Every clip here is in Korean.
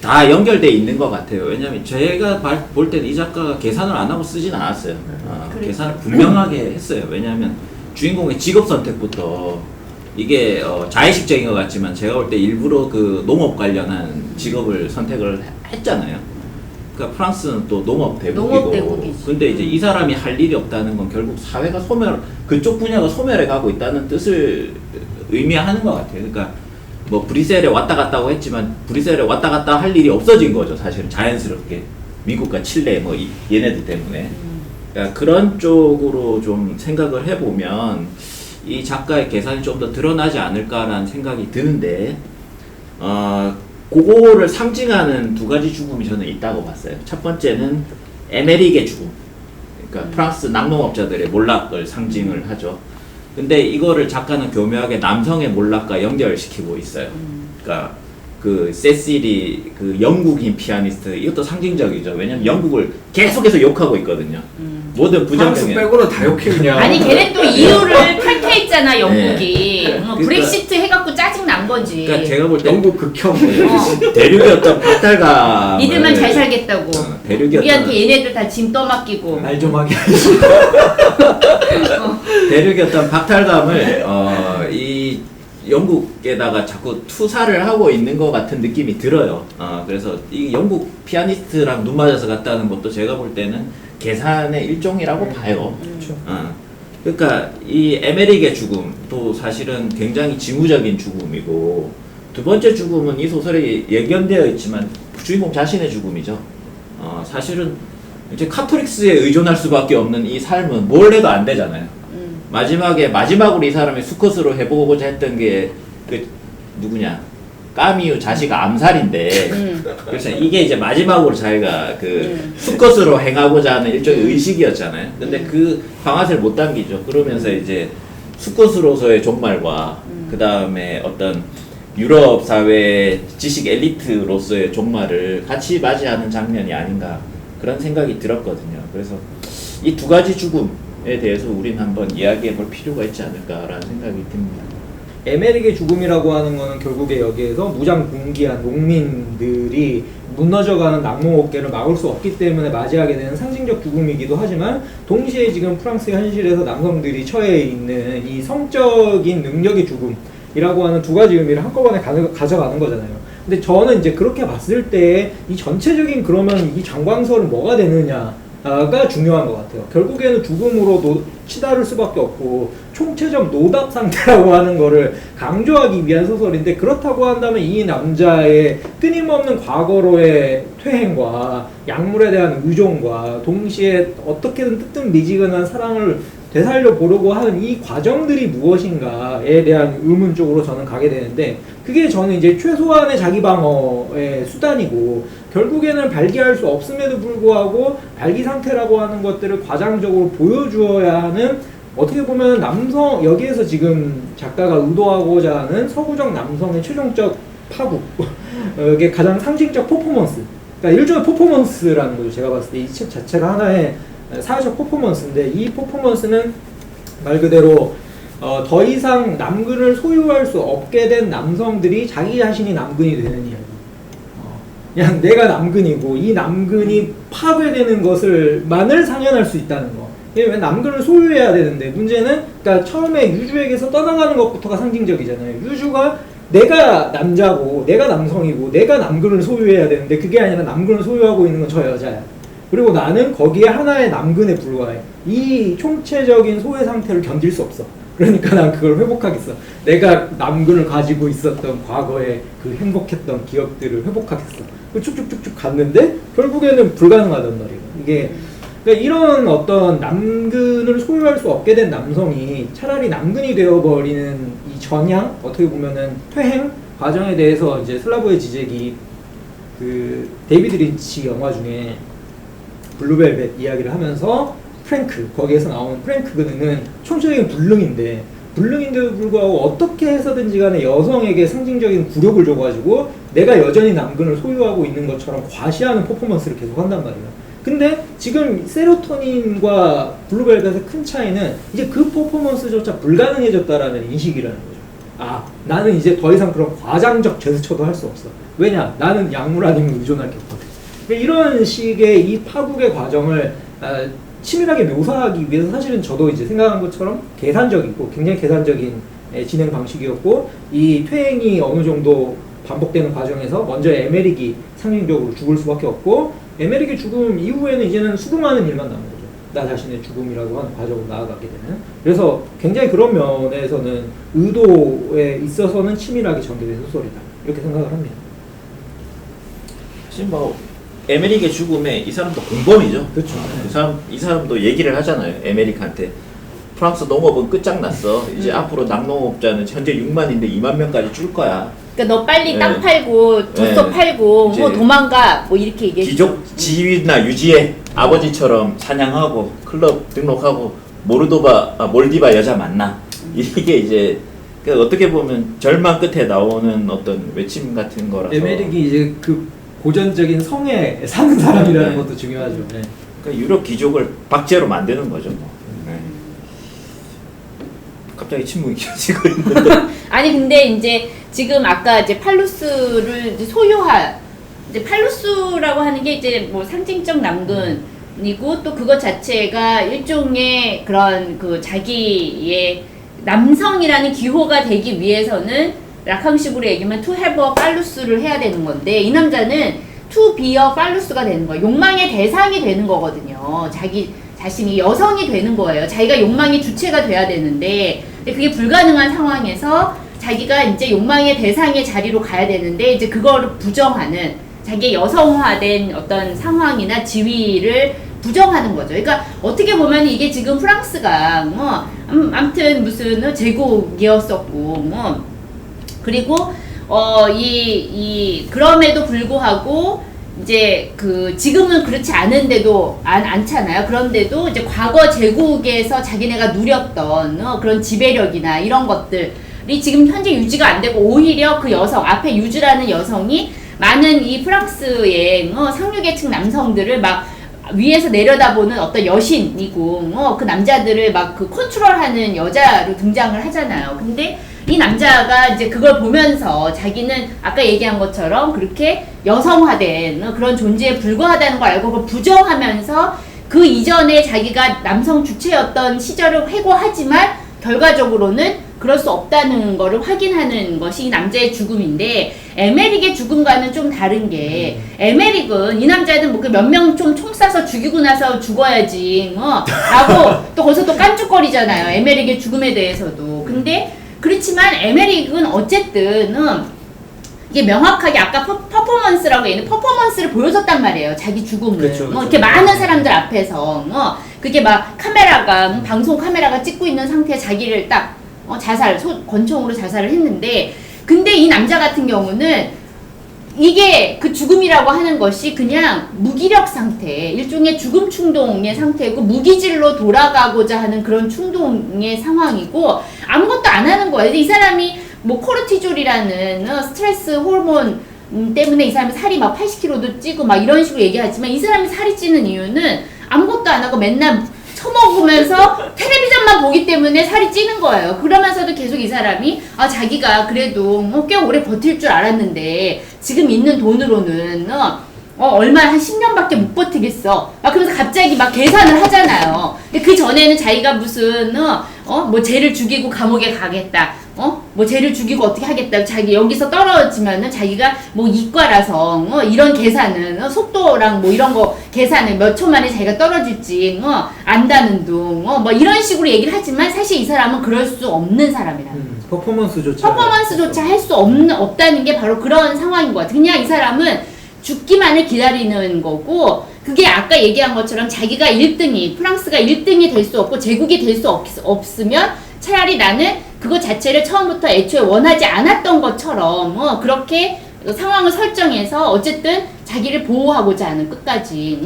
다 연결돼 있는 것 같아요. 왜냐하면 제가 볼 때는 이 작가가 계산을 안 하고 쓰진 않았어요. 계산을 분명하게 했어요. 왜냐하면 주인공의 직업 선택부터 이게 자의식적인 것 같지만 제가 볼 때 일부러 그 농업 관련한 직업을 선택을 했잖아요. 그러니까 프랑스는 또 농업 대국이고, 근데 이제 이 사람이 할 일이 없다는 건 결국 사회가 그쪽 분야가 소멸해 가고 있다는 뜻을 의미하는 것 같아요. 그러니까 뭐 브뤼셀에 왔다 갔다고 했지만 브뤼셀에 왔다 갔다 할 일이 없어진 거죠. 사실은 자연스럽게 미국과 칠레 뭐 얘네들 때문에. 그러니까 그런 쪽으로 좀 생각을 해보면 이 작가의 계산이 좀 더 드러나지 않을까라는 생각이 드는데, 그거를 상징하는 두 가지 죽음이 저는 있다고 봤어요. 첫 번째는 에메릭의 죽음. 그러니까 프랑스 낙농업자들의 몰락을 상징을 하죠. 근데 이거를 작가는 교묘하게 남성의 몰락과 연결시키고 있어요. 그러니까 그 세실이 그 영국인 피아니스트, 이것도 상징적이죠. 왜냐면 영국을 계속해서 욕하고 있거든요. 모든 부정적인. 프랑스 빼고는 다 욕해 그냥. 아니 걔네 또 이유를 탈퇴했잖아 영국이. 네. 그러니까, 브렉시트 해갖고 짜증 난 거지. 그러니까 제가 볼 때 영국 극혐. 대륙의 어떤 박탈감. 니들만 잘 살겠다고. 대륙의 우리한테 얘네들 다 짐 떠맡기고. 말 좀 하게. 대륙의 어떤 박탈감을 이 영국에다가 자꾸 투사를 하고 있는 것 같은 느낌이 들어요. 그래서 이 영국 피아니스트랑 눈 맞아서 갔다는 것도 제가 볼 때는 계산의 일종이라고 봐요. 그렇죠. 그러니까 이 에메릭의 죽음도 사실은 굉장히 지무적인 죽음이고, 두 번째 죽음은 이 소설에 예견되어 있지만 주인공 자신의 죽음이죠. 사실은 이제 카톨릭스에 의존할 수밖에 없는 이 삶은 뭘 해도 안 되잖아요. 마지막으로 이 사람이 수컷으로 해보고자 했던 게 그 누구냐, 까미유 자식 암살인데, 그래서 이게 이제 마지막으로 자기가 그 수컷으로 행하고자 하는 일종의 의식이었잖아요. 근데 그 방아쇠를 못 당기죠. 그러면서 이제 수컷으로서의 종말과 그 다음에 어떤 유럽 사회 지식 엘리트로서의 종말을 같이 맞이하는 장면이 아닌가, 그런 생각이 들었거든요. 그래서 이 두 가지 죽음에 대해서 우리는 한번 이야기해 볼 필요가 있지 않을까라는 생각이 듭니다. 에메릭의 죽음이라고 하는 거는 결국에 여기에서 무장분기한 농민들이 무너져가는 낙농업계를 막을 수 없기 때문에 맞이하게 되는 상징적 죽음이기도 하지만, 동시에 지금 프랑스의 현실에서 남성들이 처해 있는 이 성적인 능력의 죽음이라고 하는 두 가지 의미를 한꺼번에 가져가는 거잖아요. 근데 저는 이제 그렇게 봤을 때 이 전체적인, 그러면 이 장광설은 뭐가 되느냐가 중요한 것 같아요. 결국에는 죽음으로 치달을 수밖에 없고 총체적 노답 상태라고 하는 거를 강조하기 위한 소설인데, 그렇다고 한다면 이 남자의 끊임없는 과거로의 퇴행과 약물에 대한 의존과 동시에 어떻게든 뜨뜻미지근한 사랑을 되살려 보려고 하는 이 과정들이 무엇인가에 대한 의문 쪽으로 저는 가게 되는데, 그게 저는 이제 최소한의 자기 방어의 수단이고, 결국에는 발기할 수 없음에도 불구하고 발기 상태라고 하는 것들을 과장적으로 보여주어야 하는, 어떻게 보면 남성, 여기에서 지금 작가가 의도하고자 하는 서구적 남성의 최종적 파국, 이게 가장 상징적 퍼포먼스, 그러니까 일종의 퍼포먼스라는 거죠. 제가 봤을 때 이 책 자체가 하나의 사회적 퍼포먼스인데, 이 퍼포먼스는 말 그대로 더 이상 남근을 소유할 수 없게 된 남성들이 자기 자신이 남근이 되는 이야기. 그냥 내가 남근이고 이 남근이 파괴되는 것을 만을 상연할 수 있다는 거. 왜 남근을 소유해야 되는데, 문제는 그러니까 처음에 유주에게서 떠나가는 것부터가 상징적이잖아요. 유주가 내가 남자고 내가 남성이고 내가 남근을 소유해야 되는데, 그게 아니라 남근을 소유하고 있는 건 저 여자야. 그리고 나는 거기에 하나의 남근에 불과해. 이 총체적인 소외 상태를 견딜 수 없어. 그러니까 난 그걸 회복하겠어. 내가 남근을 가지고 있었던 과거의 그 행복했던 기억들을 회복하겠어. 쭉쭉쭉쭉 갔는데 결국에는 불가능하단 말이에요. 이게 그러니까 이런 어떤 남근을 소유할 수 없게 된 남성이 차라리 남근이 되어버리는 이 전향, 어떻게 보면은 퇴행 과정에 대해서 이제 슬라브의 지적이 그 데이비드 린치 영화 중에 블루벨벳 이야기를 하면서 프랭크, 거기에서 나오는 프랭크는 총체적인 불능인데도 불구하고 어떻게 해서든지 간에 여성에게 상징적인 굴욕을 줘가지고 내가 여전히 남근을 소유하고 있는 것처럼 과시하는 퍼포먼스를 계속 한단 말이에요. 근데 지금 세로토닌과 블루벨벳의 큰 차이는 이제 그 퍼포먼스조차 불가능해졌다라는 인식이라는 거죠. 아 나는 이제 더 이상 그런 과장적 제스처도 할 수 없어. 왜냐 나는 약물 아니면 의존할 게 없거든. 이런 식의 이 파국의 과정을 치밀하게 묘사하기 위해서 사실은 저도 이제 생각한 것처럼 계산적이고 굉장히 계산적인 진행 방식이었고, 이 퇴행이 어느 정도 반복되는 과정에서 먼저 에메릭이 상징적으로 죽을 수밖에 없고, 에메릭의 죽음 이후에는 이제는 수긍하는 일만 남은 거죠. 나 자신의 죽음이라고 하는 과정으로 나아가게 되는. 그래서 굉장히 그런 면에서는 의도에 있어서는 치밀하게 전개된 소설이다, 이렇게 생각을 합니다. 지금 뭐 에메릭의 죽음에 이 사람도 공범이죠. 그렇죠. 이 사람도 얘기를 하잖아요. 에메릭한테 프랑스 농업은 끝장났어. 이제 앞으로 낙농업자는 현재 6만인데 2만 명까지 줄 거야. 그러니까 너 빨리 네. 땅 팔고 족속 네. 팔고 이제 뭐 도망가 뭐 이렇게 얘기해. 귀족 지위나 유지해. 아버지처럼 사냥하고 클럽 등록하고 몰디바 여자 만나. 이게 이제 그러니까 어떻게 보면 절망 끝에 나오는 어떤 외침 같은 거라서. 에메릭이 이제 그 고전적인 성에 사는 사람이라는 네. 것도 중요하죠. 네. 그러니까 유럽 귀족을 박제로 만드는 거죠. 뭐. 네. 갑자기 침묵이 켜지고 있는데. 아니 근데 이제 지금 아까 이제 팔루스를 이제 이제 팔루스라고 하는 게 이제 뭐 상징적 남근이고 또 그것 자체가 일종의 그런 그 자기의 남성이라는 기호가 되기 위해서는 락항식으로 얘기하면 to have a 팔루스를 해야 되는 건데, 이 남자는 to be a 팔루스가 되는 거예요. 욕망의 대상이 되는 거거든요. 자기 자신이 여성이 되는 거예요. 자기가 욕망의 주체가 돼야 되는데, 근데 그게 불가능한 상황에서 자기가 이제 욕망의 대상의 자리로 가야 되는데, 이제 그거를 부정하는, 자기의 여성화된 어떤 상황이나 지위를 부정하는 거죠. 그러니까 어떻게 보면 이게 지금 프랑스가 아무튼 무슨 제국이었었고 뭐, 그리고 그럼에도 불구하고 이제 그 지금은 그렇지 않은데도 않잖아요. 그런데도 이제 과거 제국에서 자기네가 누렸던 그런 지배력이나 이런 것들이 지금 현재 유지가 안 되고, 오히려 그 여성 앞에 유주라는 여성이 많은 이 프랑스의 상류계층 남성들을 막 위에서 내려다보는 어떤 여신이고, 그 남자들을 막 그 컨트롤하는 여자로 등장을 하잖아요. 근데 이 남자가 이제 그걸 보면서 자기는 아까 얘기한 것처럼 그렇게 여성화된 그런 존재에 불과하다는 걸 알고 그걸 부정하면서 그 이전에 자기가 남성 주체였던 시절을 회고하지만 결과적으로는 그럴 수 없다는 거를 확인하는 것이 이 남자의 죽음인데, 에메릭의 죽음과는 좀 다른 게, 에메릭은 이 남자는 뭐 그 몇 명 좀 총 쏴서 죽이고 나서 죽어야지 라고 또 거기서 또 깐죽거리잖아요. 에메릭의 죽음에 대해서도. 근데 그렇지만 에메릭은 어쨌든 이게 명확하게 아까 퍼포먼스라고 얘는 퍼포먼스를 보여줬단 말이에요. 자기 죽음을. 그렇죠. 이렇게 많은 사람들 앞에서 그게 막 카메라가 방송 카메라가 찍고 있는 상태에 자기를 딱 권총으로 자살을 했는데, 근데 이 남자 같은 경우는 이게 그 죽음이라고 하는 것이 그냥 무기력 상태, 일종의 죽음 충동의 상태고, 무기질로 돌아가고자 하는 그런 충동의 상황이고, 아무것도 안 하는 거예요. 이 사람이 뭐 코르티졸이라는 스트레스 호르몬 때문에 이 사람이 살이 막 80kg도 찌고 막 이런 식으로 얘기하지만, 이 사람이 살이 찌는 이유는 아무것도 안 하고 맨날 처먹으면서 텔레비전만 보기 때문에 살이 찌는 거예요. 그러면서도 계속 이 사람이 자기가 그래도 꽤 오래 버틸 줄 알았는데 지금 있는 돈으로는 얼마 한 10년밖에 못 버티겠어. 막 그러면서 갑자기 막 계산을 하잖아요. 근데 그 전에는 자기가 무슨 뭐 쟤를 죽이고 감옥에 가겠다. 뭐 쟤를 죽이고 어떻게 하겠다. 자기 여기서 떨어지면은 자기가 뭐 이과라서 이런 계산은 속도랑 뭐 이런 거 계산을 몇 초 만에 자기가 떨어질지 안다는 둥 뭐 이런 식으로 얘기를 하지만, 사실 이 사람은 그럴 수 없는 사람이라. 퍼포먼스조차 할 수 없다는 게 바로 그런 상황인 것 같아. 그냥 이 사람은 죽기만을 기다리는 거고, 그게 아까 얘기한 것처럼 자기가 1등이, 프랑스가 1등이 될 수 없고 제국이 될 수 없으면 차라리 나는 그것 자체를 처음부터 애초에 원하지 않았던 것처럼 그렇게 상황을 설정해서 어쨌든 자기를 보호하고자 하는 끝까지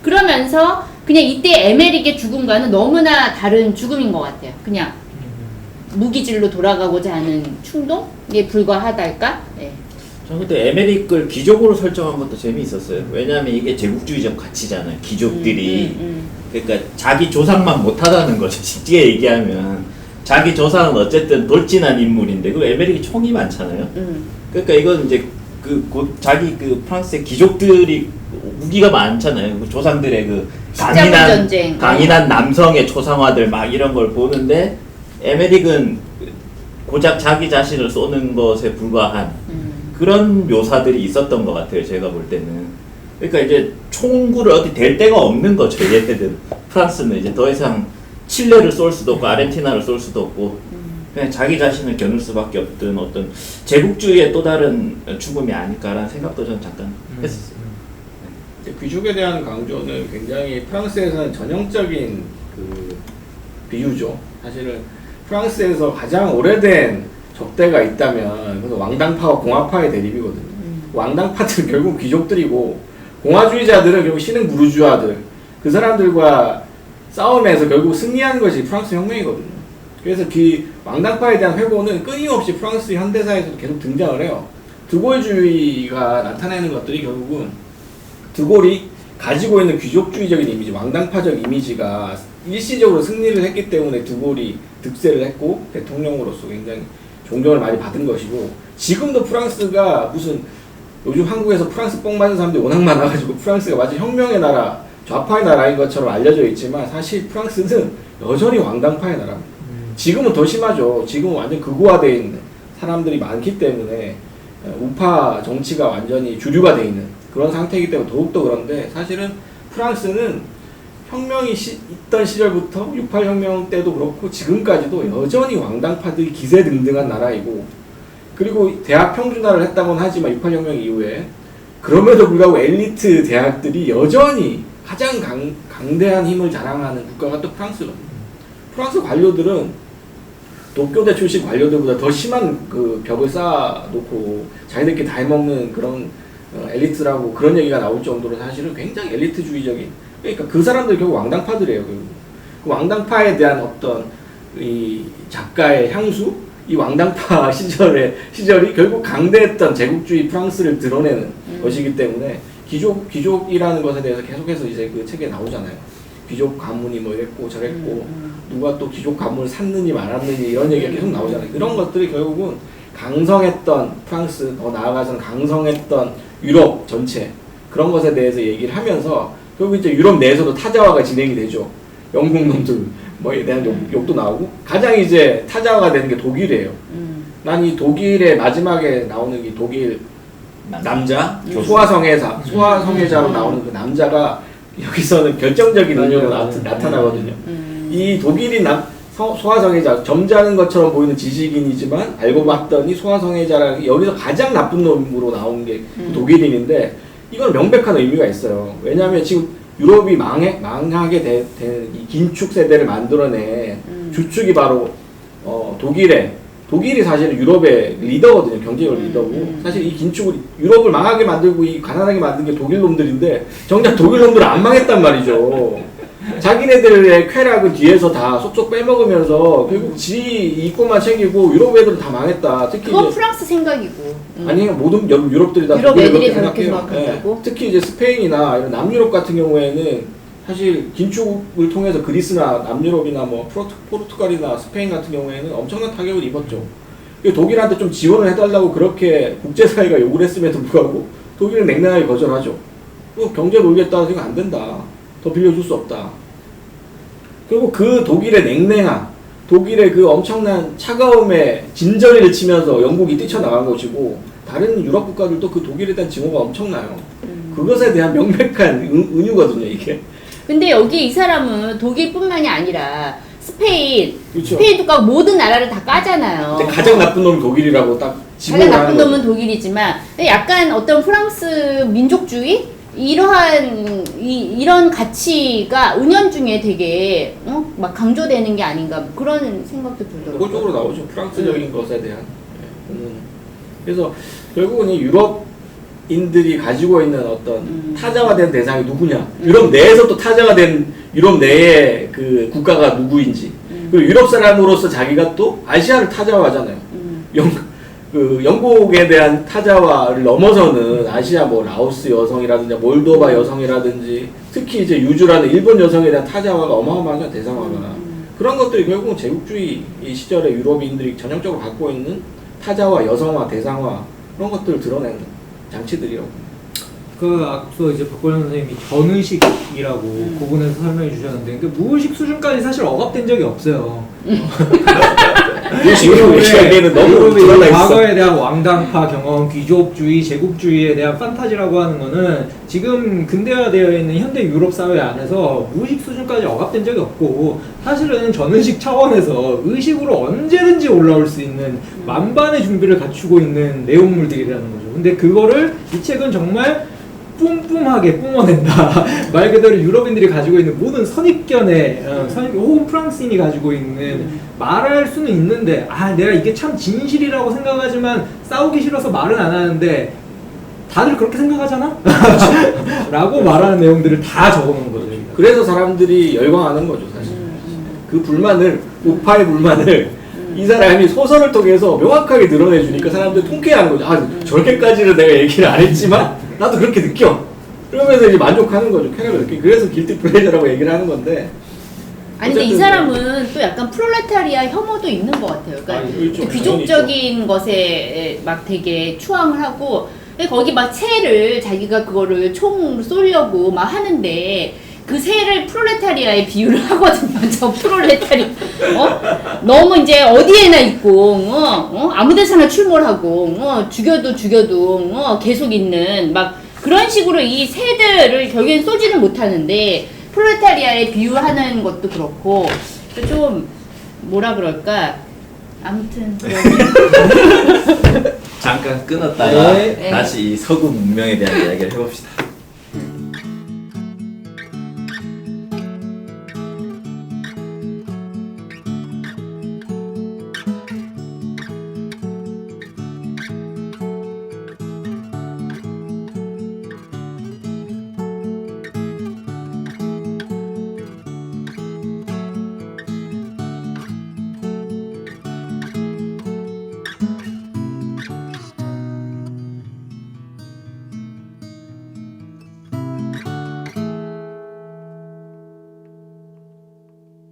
그러면서 그냥 이때 에메릭의 죽음과는 너무나 다른 죽음인 것 같아요. 그냥 무기질로 돌아가고자 하는 충동에 불과하달까? 네. 저는 그때 에메릭을 귀족으로 설정한 것도 재미있었어요. 왜냐하면 이게 제국주의적 가치잖아요. 귀족들이 그러니까 자기 조상만 못하다는 거죠. 쉽게 얘기하면 자기 조상은 어쨌든 돌진한 인물인데 그 에메릭이 총이 많잖아요. 그러니까 이건 이제 자기 그 프랑스의 귀족들이 무기가 많잖아요. 그 조상들의 그 강인한 남성의 초상화들 막 이런 걸 보는데 에메릭은 고작 자기 자신을 쏘는 것에 불과한 그런 묘사들이 있었던 것 같아요. 제가 볼 때는. 그러니까 이제 총구를 어디 댈 데가 없는 거죠. 얘네들. 프랑스는 이제 더 이상 칠레를 쏠 수도 없고 아르헨티나를 쏠 수도 없고 그냥 자기 자신을 겨눌 수밖에 없던 어떤 제국주의의 또 다른 죽음이 아닐까라는 생각도 저는 잠깐 했었어요. 귀족에 대한 강조는 굉장히 프랑스에서는 전형적인 그 비유죠. 사실은 프랑스에서 가장 오래된 적대가 있다면 그래서 왕당파와 공화파의 대립이거든요. 왕당파들은 결국 귀족들이고 공화주의자들은 결국 신흥 부르주아들 그 사람들과 싸움에서 결국 승리하는 것이 프랑스 혁명이거든요. 그래서 그 왕당파에 대한 회고는 끊임없이 프랑스 현대사에서도 계속 등장을 해요. 드골주의가 나타내는 것들이 결국은 드골이 가지고 있는 귀족주의적인 이미지, 왕당파적 이미지가 일시적으로 승리를 했기 때문에 드골이 득세를 했고 대통령으로서 굉장히 존경을 많이 받은 것이고 지금도 프랑스가 무슨 요즘 한국에서 프랑스 뽕 맞은 사람들이 워낙 많아가지고 프랑스가 마치 혁명의 나라, 좌파의 나라인 것처럼 알려져 있지만 사실 프랑스는 여전히 왕당파의 나라입니다. 지금은 더 심하죠. 지금은 완전 극우화되어 있는 사람들이 많기 때문에 우파 정치가 완전히 주류가 되어 있는 그런 상태이기 때문에 더욱더 그런데 사실은 프랑스는 혁명이 있던 시절부터 68혁명 때도 그렇고 지금까지도 여전히 왕당파들이 기세등등한 나라이고 그리고 대학 평준화를 했다고는 하지만 68혁명 이후에 그럼에도 불구하고 엘리트 대학들이 여전히 가장 강대한 힘을 자랑하는 국가가 또 프랑스거든요. 프랑스 관료들은 도쿄대 출신 관료들보다 더 심한 그 벽을 쌓아놓고 자기들끼리 다 해먹는 그런 엘리트라고 그런 얘기가 나올 정도로 사실은 굉장히 엘리트주의적인 그러니까 그 사람들 결국 왕당파들이에요. 그 왕당파에 대한 어떤 이 작가의 향수 이 왕당파 시절이 결국 강대했던 제국주의 프랑스를 드러내는 것이기 때문에 귀족이라는 것에 대해서 계속해서 이제 그 책에 나오잖아요. 귀족 가문이 뭐 이랬고 저랬고 누가 또 귀족 가문을 샀느니 말았느니 이런 얘기가 계속 나오잖아요. 그런 것들이 결국은 강성했던 프랑스 더 나아가서는 강성했던 유럽 전체 그런 것에 대해서 얘기를 하면서 결국 이제 유럽 내에서도 타자화가 진행이 되죠. 영국 놈들 뭐에 대한 욕도 나오고 가장 이제 타자화가 되는 게 독일이에요. 난 이 독일의 마지막에 나오는 이 독일 남자 소아성애자로 나오는 그 남자가 여기서는 결정적인 의미로 나타나거든요. 이 독일인 소아성애자 점잖은 것처럼 보이는 지식인이지만 알고 봤더니 소아성애자라는 여기서 가장 나쁜 놈으로 나온 게 독일인인데 이건 명백한 의미가 있어요. 왜냐하면 지금 유럽이 망하게 된 이 긴축 세대를 만들어낸 주축이 바로 독일이 사실은 유럽의 리더거든요. 경제적 리더고 사실 이 긴축을 유럽을 망하게 만들고 이 가난하게 만든 게 독일 놈들인데 정작 독일 놈들은 안 망했단 말이죠. 자기네들의 쾌락은 뒤에서 다 쏙쏙 빼먹으면서 결국 지 이권만 챙기고 유럽 애들은 다 망했다. 특히 그건 프랑스 생각이고. 아니 모든 유럽들이 다 유럽 애들이 그렇게 그렇게 생각한다고? 네. 특히 이제 스페인이나 이런 남유럽 같은 경우에는 사실 긴축을 통해서 그리스나 남유럽이나 뭐 포르투갈이나 스페인 같은 경우에는 엄청난 타격을 입었죠. 독일한테 좀 지원을 해달라고 그렇게 국제사회가 요구를 했음에도 불구하고 독일은 냉랭하게 거절하죠. 경제 놀겠다 생각 안 된다. 더 빌려줄 수 없다. 그리고 그 독일의 냉랭함, 독일의 그 엄청난 차가움에 진저리를 치면서 영국이 뛰쳐나간 것이고 다른 유럽 국가들도 그 독일에 대한 증오가 엄청나요. 그것에 대한 명백한 은유거든요, 이게. 근데 여기 이 사람은 독일뿐만이 아니라 그렇죠. 스페인도 까고 모든 나라를 다 까잖아요. 근데 가장 나쁜 놈이 독일이라고 딱 지목을 가장 나쁜 하는 놈은 독일이지만 약간 어떤 프랑스 민족주의 이런 가치가 은연중에 되게 막 강조되는 게 아닌가 그런 생각도 들더라고요. 그걸적으로 나오죠. 프랑스적인 것에 대한. 그래서 결국은 이 유럽인들이 가지고 있는 어떤 타자화된 대상이 누구냐. 유럽 내에서 또 타자화된 유럽 내의 그 국가가 누구인지. 그리고 유럽 사람으로서 자기가 또 아시아를 타자화하잖아요. 영국에 대한 타자화를 넘어서는 아시아 뭐 라오스 여성이라든지 몰도바 여성이라든지 특히 이제 유주라는 일본 여성에 대한 타자화가 어마어마하죠. 대상화가. 그런 것들이 결국은 제국주의 이 시절에 유럽인들이 전형적으로 갖고 있는 타자와 여성화, 대상화 그런 것들을 드러내는 장치들이라고. 그 앞서 이제 박건영 선생님이 전의식이라고 구분해서 설명해 주셨는데 그 무의식 수준까지 사실 억압된 적이 없어요. 무의식으로 얘기하기에는 너무 드러나 유럽의 있어. 과거에 대한 왕당파 경험, 귀족주의, 제국주의에 대한 판타지라고 하는 거는 지금 근대화되어 있는 현대 유럽 사회 안에서 무의식 수준까지 억압된 적이 없고 사실은 전의식 차원에서 의식으로 언제든지 올라올 수 있는 만반의 준비를 갖추고 있는 내용물들이라는 거죠. 근데 그거를 이 책은 정말 뿜뿜하게 뿜어낸다. 말 그대로 유럽인들이 가지고 있는 모든 선입견에 혹은 프랑스인이 가지고 있는 말할 수는 있는데 내가 이게 참 진실이라고 생각하지만 싸우기 싫어서 말은 안 하는데 다들 그렇게 생각하잖아? 라고 말하는 내용들을 다 적어놓은 거죠. 그래서 사람들이 열광하는 거죠, 사실. 그 불만을, 우파의 불만을 이 사람이 소설을 통해서 명확하게 드러내주니까 사람들이 통쾌해하는 거죠. 저렇게까지는 내가 얘기를 안 했지만 나도 그렇게 느껴. 그러면서 이제 만족하는 거죠. 쾌감을 느끼고. 그래서 길티 플레저라고 얘기를 하는 건데. 아니 근데 이 사람은 또 약간 프롤레타리아 혐오도 있는 것 같아요. 그러니까 있죠. 귀족적인 것에 막 되게 추앙을 하고 근데 거기 막 새를 자기가 그거를 총 쏘려고 막 하는데 그 새를 프롤레타리아에 비유를 하거든요. 저 프롤레타리아 너무 이제 어디에나 있고 아무데서나 출몰하고 죽여도 계속 있는 막 그런 식으로 이 새들을 결국엔 쏘지는 못하는데 프롤레타리아에 비유하는 것도 그렇고 좀 뭐라 그럴까 아무튼 잠깐 끊었다가 네. 다시 이 서구 문명에 대한 이야기를 해봅시다.